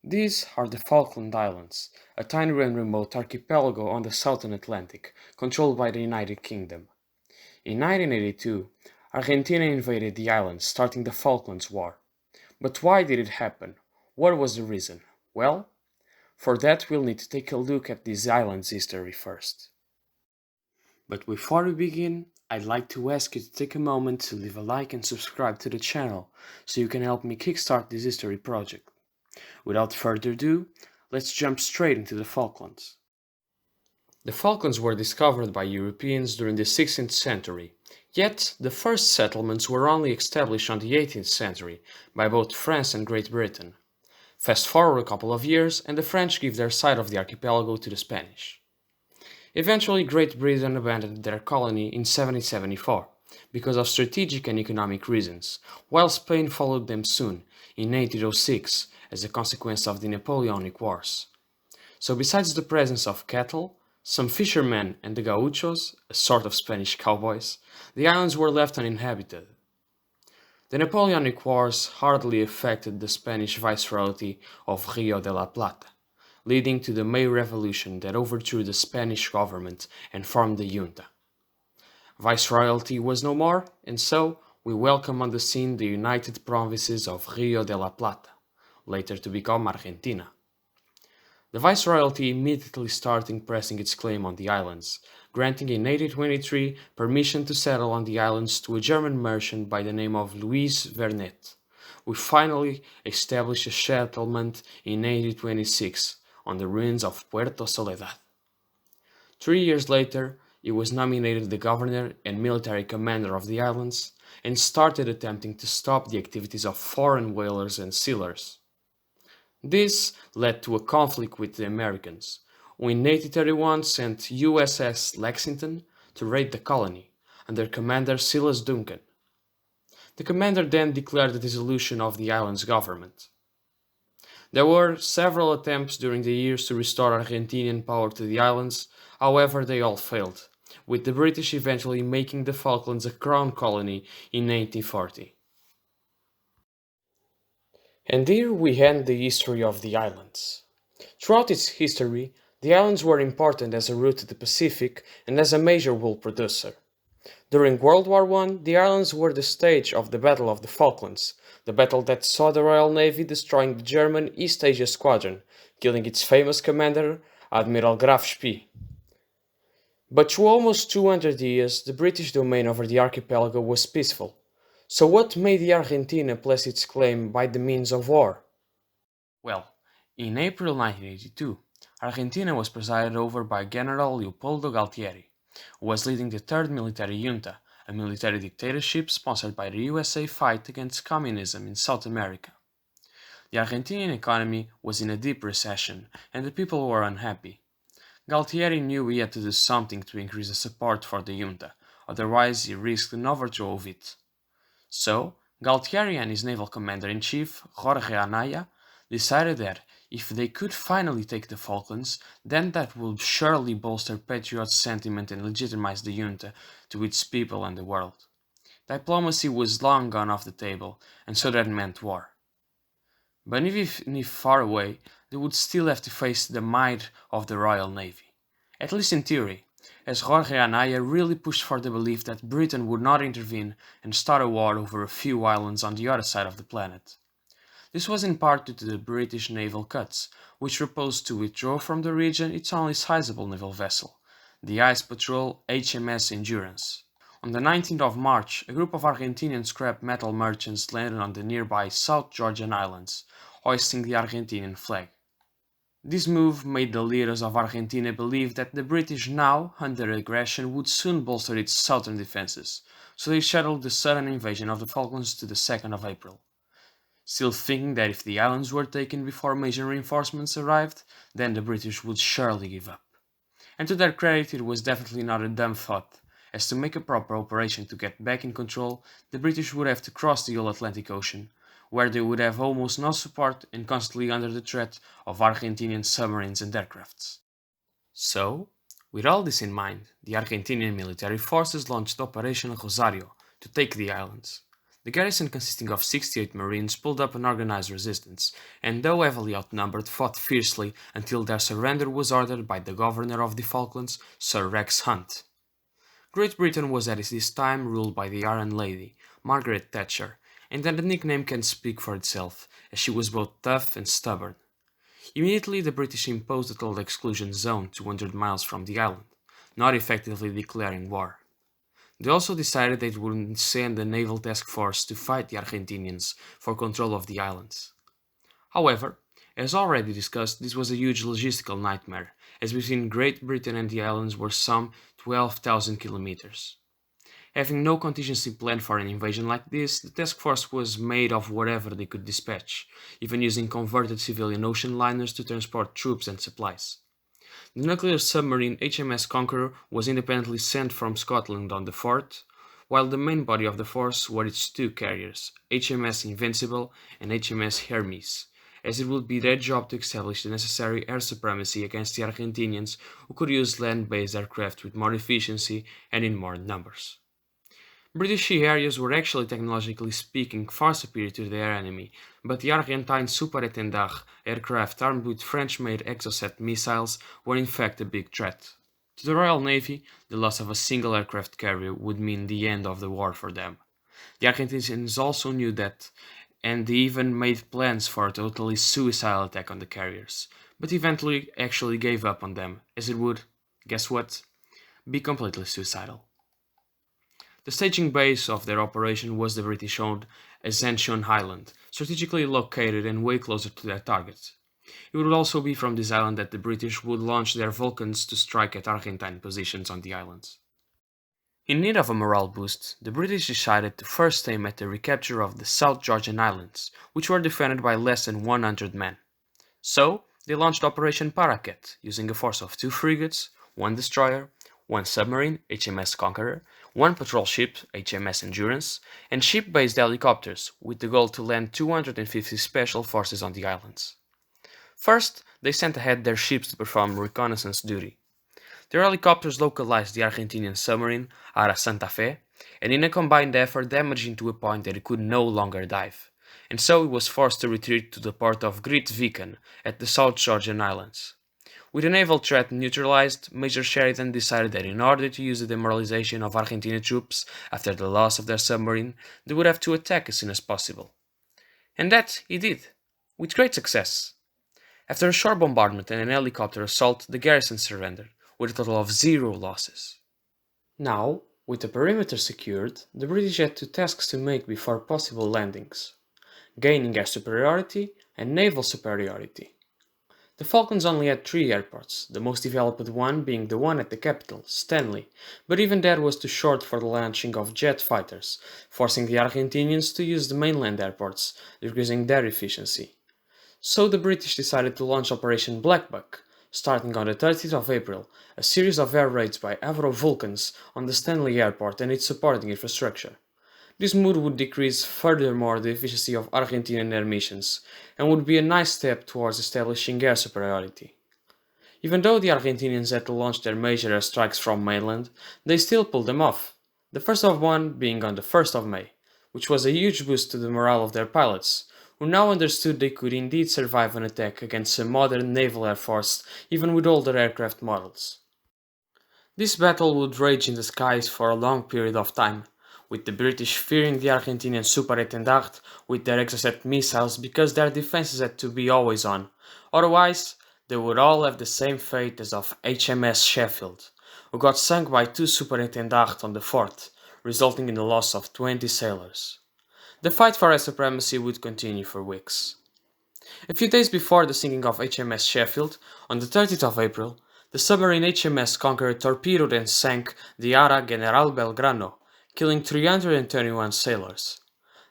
These are the Falkland Islands, a tiny and remote archipelago on the southern Atlantic, controlled by the United Kingdom. In 1982, Argentina invaded the islands, starting the Falklands War. But why did it happen? What was the reason? Well, for that we'll need to take a look at these islands' history first. But before we begin, I'd like to ask you to take a moment to leave a like and subscribe to the channel so you can help me kickstart this history project. Without further ado, let's jump straight into the Falklands. The Falklands were discovered by Europeans during the 16th century, yet the first settlements were only established on the 18th century by both France and Great Britain. Fast forward a couple of years and the French give their side of the archipelago to the Spanish. Eventually Great Britain abandoned their colony in 1774 because of strategic and economic reasons, while Spain followed them soon in 1806 as a consequence of the Napoleonic Wars. So besides the presence of cattle, some fishermen and the gauchos, a sort of Spanish cowboys, the islands were left uninhabited. The Napoleonic Wars hardly affected the Spanish viceroyalty of Rio de la Plata, leading to the May Revolution that overthrew the Spanish government and formed the junta. Viceroyalty was no more, and so we welcome on the scene the United Provinces of Rio de la Plata, later to become Argentina. The Viceroyalty immediately started pressing its claim on the islands, granting in 1823 permission to settle on the islands to a German merchant by the name of Louis Vernet, who finally established a settlement in 1826 on the ruins of Puerto Soledad. 3 years later, he was nominated the governor and military commander of the islands and started attempting to stop the activities of foreign whalers and sealers. This led to a conflict with the Americans, who in 1831 sent USS Lexington to raid the colony, under Commander Silas Duncan. The commander then declared the dissolution of the island's government. There were several attempts during the years to restore Argentinian power to the islands, however they all failed, with the British eventually making the Falklands a crown colony in 1840. And here we end the history of the islands. Throughout its history, the islands were important as a route to the Pacific and as a major wool producer. During World War I, the islands were the stage of the Battle of the Falklands, the battle that saw the Royal Navy destroying the German East Asia Squadron, killing its famous commander, Admiral Graf Spee. But through almost 200 years, the British domain over the archipelago was peaceful. So what made Argentina place its claim by the means of war? Well, in April 1982, Argentina was presided over by General Leopoldo Galtieri, who was leading the Third Military Junta, a military dictatorship sponsored by the USA fight against communism in South America. The Argentinian economy was in a deep recession, and the people were unhappy. Galtieri knew he had to do something to increase the support for the junta, otherwise he risked an overthrow of it. So, Galtieri and his naval commander-in-chief, Jorge Anaya, decided that if they could finally take the Falklands, then that would surely bolster patriot sentiment and legitimize the junta to its people and the world. Diplomacy was long gone off the table, and so that meant war. But even if far away, they would still have to face the might of the Royal Navy. At least in theory, as Jorge Anaya really pushed for the belief that Britain would not intervene and start a war over a few islands on the other side of the planet. This was in part due to the British naval cuts, which proposed to withdraw from the region its only sizable naval vessel, the ice patrol HMS Endurance. On the 19th of March, a group of Argentinian scrap metal merchants landed on the nearby South Georgian Islands, hoisting the Argentinian flag. This move made the leaders of Argentina believe that the British now, under aggression, would soon bolster its southern defenses, so they scheduled the sudden invasion of the Falklands to the 2nd of April. Still thinking that if the islands were taken before major reinforcements arrived, then the British would surely give up. And to their credit, it was definitely not a dumb thought, as to make a proper operation to get back in control, the British would have to cross the whole Atlantic Ocean, where they would have almost no support and constantly under the threat of Argentinian submarines and aircrafts. So, with all this in mind, the Argentinian military forces launched Operation Rosario to take the islands. The garrison, consisting of 68 Marines, pulled up an organized resistance, and though heavily outnumbered, fought fiercely until their surrender was ordered by the governor of the Falklands, Sir Rex Hunt. Great Britain was at this time ruled by the Iron Lady, Margaret Thatcher, and the nickname can speak for itself, as she was both tough and stubborn. Immediately the British imposed a total exclusion zone 200 miles from the island, not effectively declaring war. They also decided they would send a naval task force to fight the Argentinians for control of the islands. However, as already discussed, this was a huge logistical nightmare, as between Great Britain and the islands were some 12,000 kilometers. Having no contingency plan for an invasion like this, the task force was made of whatever they could dispatch, even using converted civilian ocean liners to transport troops and supplies. The nuclear submarine HMS Conqueror was independently sent from Scotland on the fort, while the main body of the force were its two carriers, HMS Invincible and HMS Hermes, as it would be their job to establish the necessary air supremacy against the Argentinians, who could use land-based aircraft with more efficiency and in more numbers. British sea areas were actually technologically speaking far superior to their enemy, but the Argentine Super-Étendard aircraft armed with French-made Exocet missiles were in fact a big threat. To the Royal Navy, the loss of a single aircraft carrier would mean the end of the war for them. The Argentinians also knew that, and they even made plans for a totally suicidal attack on the carriers, but eventually actually gave up on them, as it would, guess what, be completely suicidal. The staging base of their operation was the British-owned Ascension Island, strategically located and way closer to their target. It would also be from this island that the British would launch their Vulcans to strike at Argentine positions on the islands. In need of a morale boost, the British decided to first aim at the recapture of the South Georgian Islands, which were defended by less than 100 men. So, they launched Operation Paraquet, using a force of 2 frigates, 1 destroyer, 1 submarine, HMS Conqueror, 1 patrol ship, HMS Endurance, and ship-based helicopters, with the goal to land 250 special forces on the islands. First, they sent ahead their ships to perform reconnaissance duty. Their helicopters localized the Argentinian submarine, Ara Santa Fe, and in a combined effort damaged it to a point that it could no longer dive, and so it was forced to retreat to the port of Grytviken at the South Georgian Islands. With the naval threat neutralized, Major Sheridan decided that in order to use the demoralization of Argentina troops after the loss of their submarine, they would have to attack as soon as possible. And that he did, with great success. After a short bombardment and an helicopter assault, the garrison surrendered, with a total of 0 losses. Now, with the perimeter secured, the British had 2 tasks to make before possible landings: gaining air superiority and naval superiority. The Falklands only had 3 airports, the most developed one being the one at the capital, Stanley, but even that was too short for the launching of jet fighters, forcing the Argentinians to use the mainland airports, decreasing their efficiency. So the British decided to launch Operation Blackbuck, starting on the 30th of April, a series of air raids by Avro Vulcans on the Stanley airport and its supporting infrastructure. This move would decrease furthermore the efficiency of Argentinian air missions, and would be a nice step towards establishing air superiority. Even though the Argentinians had to launch their major airstrikes from mainland, they still pulled them off, the first of one being on the 1st of May, which was a huge boost to the morale of their pilots, who now understood they could indeed survive an attack against a modern naval air force even with older aircraft models. This battle would rage in the skies for a long period of time, with the British fearing the Argentinian Super-Étendard with their Exocet missiles because their defenses had to be always on, otherwise they would all have the same fate as of HMS Sheffield, who got sunk by 2 Super-Étendards on the fort, resulting in the loss of 20 sailors. The fight for air supremacy would continue for weeks. A few days before the sinking of HMS Sheffield, on the 30th of April, the submarine HMS Conqueror torpedoed and sank the Ara General Belgrano, killing 321 sailors.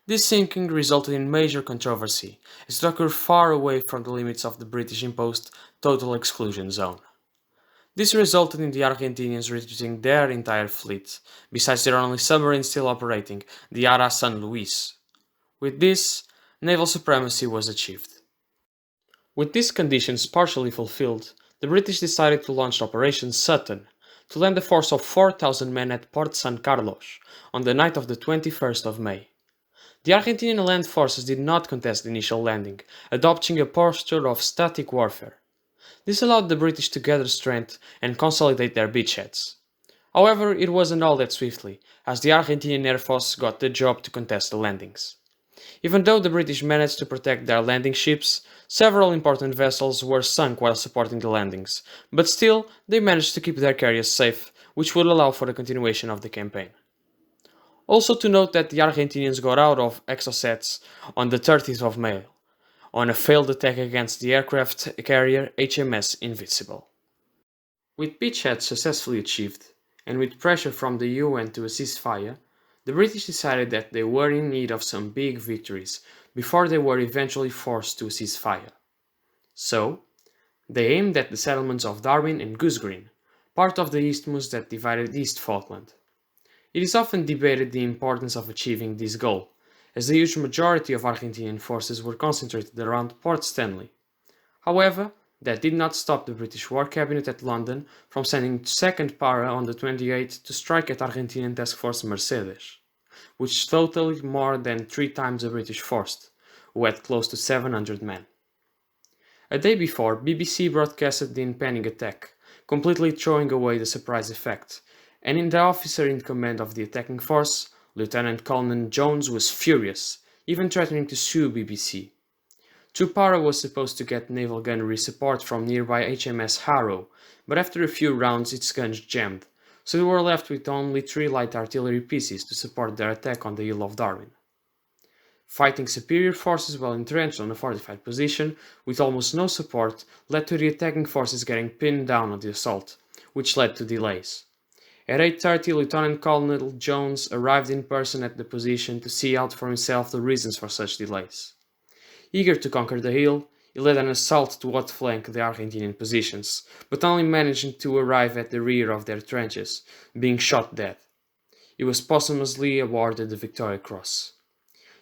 This sinking resulted in major controversy, as it occurred far away from the limits of the British-imposed total exclusion zone. This resulted in the Argentinians retreating their entire fleet, besides their only submarine still operating, the Ara San Luis. With this, naval supremacy was achieved. With these conditions partially fulfilled, the British decided to launch Operation Sutton, to land a force of 4,000 men at Port San Carlos on the night of the 21st of May. The Argentinian land forces did not contest the initial landing, adopting a posture of static warfare. This allowed the British to gather strength and consolidate their beachheads. However, it wasn't all that swiftly, as the Argentinian Air Force got the job to contest the landings. Even though the British managed to protect their landing ships, several important vessels were sunk while supporting the landings, but still they managed to keep their carriers safe, which would allow for the continuation of the campaign. Also to note that the Argentinians got out of Exocets on the 30th of May, on a failed attack against the aircraft carrier HMS Invincible. With beachheads successfully achieved, and with pressure from the UN to a ceasefire, the British decided that they were in need of some big victories before they were eventually forced to a ceasefire. So, they aimed at the settlements of Darwin and Goose Green, part of the isthmus that divided East Falkland. It is often debated the importance of achieving this goal, as the huge majority of Argentinian forces were concentrated around Port Stanley. However, that did not stop the British War Cabinet at London from sending Second Para on the 28th to strike at Argentinian Task Force Mercedes, which totaled more than 3 times the British force, who had close to 700 men. A day before, BBC broadcasted the impending attack, completely throwing away the surprise effect, and the officer in command of the attacking force, Lieutenant Colonel Jones, was furious, even threatening to sue BBC. Tupara was supposed to get naval gunnery support from nearby HMS Harrow, but after a few rounds its guns jammed, so they were left with only 3 light artillery pieces to support their attack on the Isle of Darwin. Fighting superior forces while entrenched on a fortified position, with almost no support, led to the attacking forces getting pinned down on the assault, which led to delays. At 8:30, Lieutenant Colonel Jones arrived in person at the position to see out for himself the reasons for such delays. Eager to conquer the hill, he led an assault to outflank the Argentinian positions, but only managing to arrive at the rear of their trenches, being shot dead. He was posthumously awarded the Victoria Cross.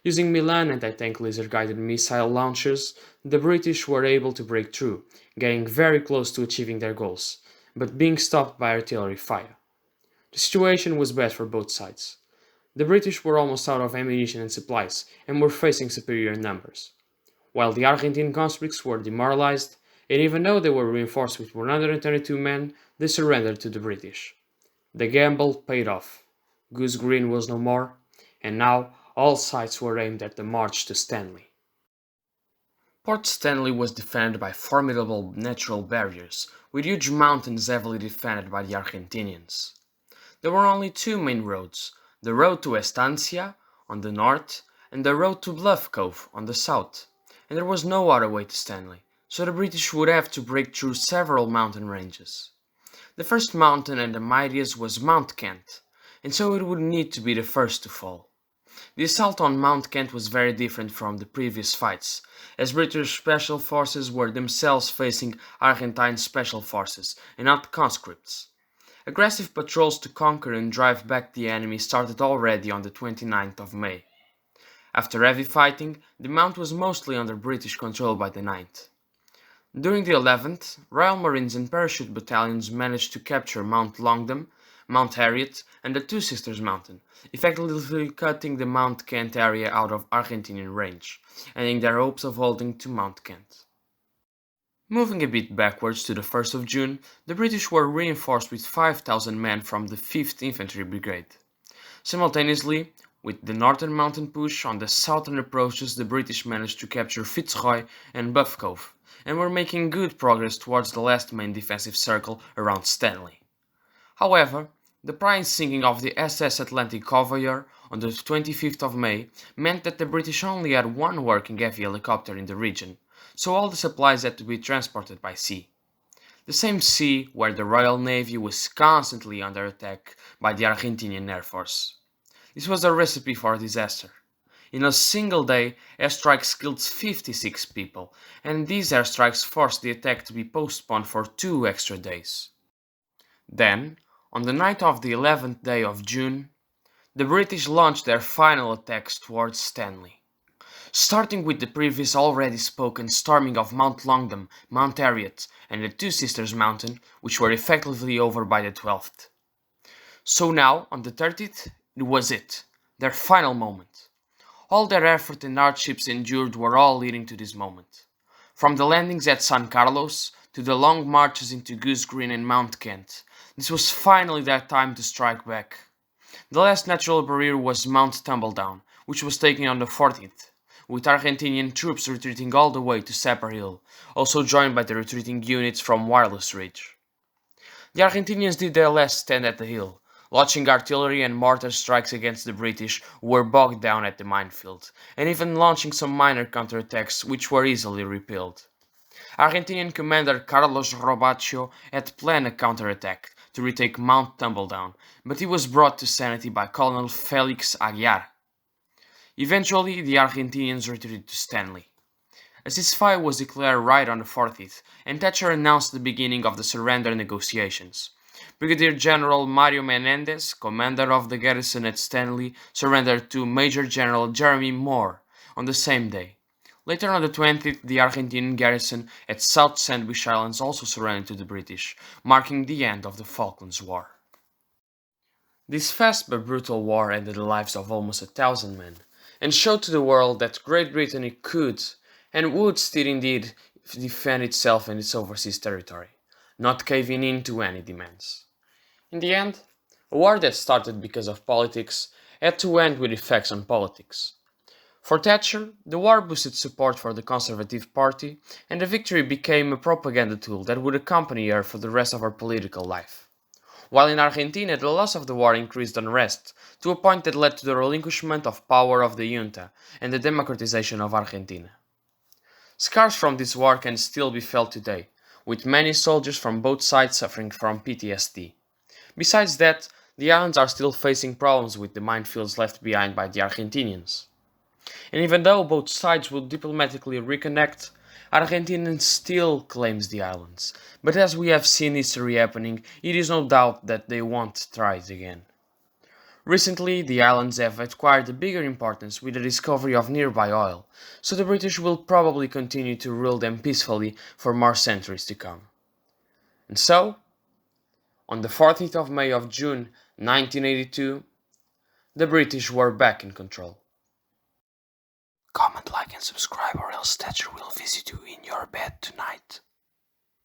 Using Milan anti-tank laser-guided missile launchers, the British were able to break through, getting very close to achieving their goals, but being stopped by artillery fire. The situation was bad for both sides. The British were almost out of ammunition and supplies, and were facing superior numbers. While the Argentine conscripts were demoralized, and even though they were reinforced with 122 men, they surrendered to the British. The gamble paid off. Goose Green was no more, and now all sights were aimed at the march to Stanley. Port Stanley was defended by formidable natural barriers, with huge mountains heavily defended by the Argentinians. There were only 2 main roads, the road to Estancia on the north and the road to Bluff Cove on the south, and there was no other way to Stanley, so the British would have to break through several mountain ranges. The first mountain and the mightiest was Mount Kent, and so it would need to be the first to fall. The assault on Mount Kent was very different from the previous fights, as British special forces were themselves facing Argentine special forces and not conscripts. Aggressive patrols to conquer and drive back the enemy started already on the 29th of May. After heavy fighting, the mount was mostly under British control by the 9th. During the 11th, Royal Marines and parachute battalions managed to capture Mount Longdon, Mount Harriet, and the Two Sisters Mountain, effectively cutting the Mount Kent area out of Argentinian range, ending their hopes of holding to Mount Kent. Moving a bit backwards to the 1st of June, the British were reinforced with 5,000 men from the 5th Infantry Brigade. Simultaneously, with the northern mountain push on the southern approaches, the British managed to capture Fitzroy and Buff Cove, and were making good progress towards the last main defensive circle around Stanley. However, the prior sinking of the SS Atlantic Convoyer on the 25th of May meant that the British only had 1 working heavy helicopter in the region, so all the supplies had to be transported by sea. The same sea where the Royal Navy was constantly under attack by the Argentinian Air Force. This was a recipe for disaster. In a single day, airstrikes killed 56 people, and these airstrikes forced the attack to be postponed for 2 extra days. Then, on the night of the 11th day of June, the British launched their final attacks towards Stanley. Starting with the previous already spoken storming of Mount Longdon, Mount Harriet, and the Two Sisters Mountain, which were effectively over by the 12th. So now, on the 30th, it was it, their final moment. All their effort and hardships endured were all leading to this moment. From the landings at San Carlos to the long marches into Goose Green and Mount Kent, this was finally their time to strike back. The last natural barrier was Mount Tumbledown, which was taken on the 14th, with Argentinian troops retreating all the way to Sapper Hill, also joined by the retreating units from Wireless Ridge. The Argentinians did their last stand at the hill, launching artillery and mortar strikes against the British, who were bogged down at the minefield, and even launching some minor counterattacks which were easily repelled. Argentinian commander Carlos Robaccio had planned a counterattack to retake Mount Tumbledown, but he was brought to sanity by Colonel Felix Aguiar. Eventually, the Argentinians retreated to Stanley. A ceasefire was declared right on the 14th, and Thatcher announced the beginning of the surrender negotiations. Brigadier General Mario Menendez, commander of the garrison at Stanley, surrendered to Major General Jeremy Moore on the same day. Later on the 20th, the Argentinian garrison at South Sandwich Islands also surrendered to the British, marking the end of the Falklands War. This fast but brutal war ended the lives of almost 1,000 men, and showed to the world that Great Britain could and would still indeed defend itself and its overseas territory, not caving in to any demands. In the end, a war that started because of politics had to end with effects on politics. For Thatcher, the war boosted support for the Conservative Party, and the victory became a propaganda tool that would accompany her for the rest of her political life. While in Argentina, the loss of the war increased unrest, to a point that led to the relinquishment of power of the junta and the democratization of Argentina. Scars from this war can still be felt today, with many soldiers from both sides suffering from PTSD. Besides that, the islands are still facing problems with the minefields left behind by the Argentinians. And even though both sides will diplomatically reconnect, Argentina still claims the islands. But as we have seen history happening, it is no doubt that they won't try it again. Recently, the islands have acquired a bigger importance with the discovery of nearby oil, so the British will probably continue to rule them peacefully for more centuries to come. And so, on the 14th of May of June 1982, the British were back in control. Comment, like and subscribe or else Thatcher will visit you in your bed tonight.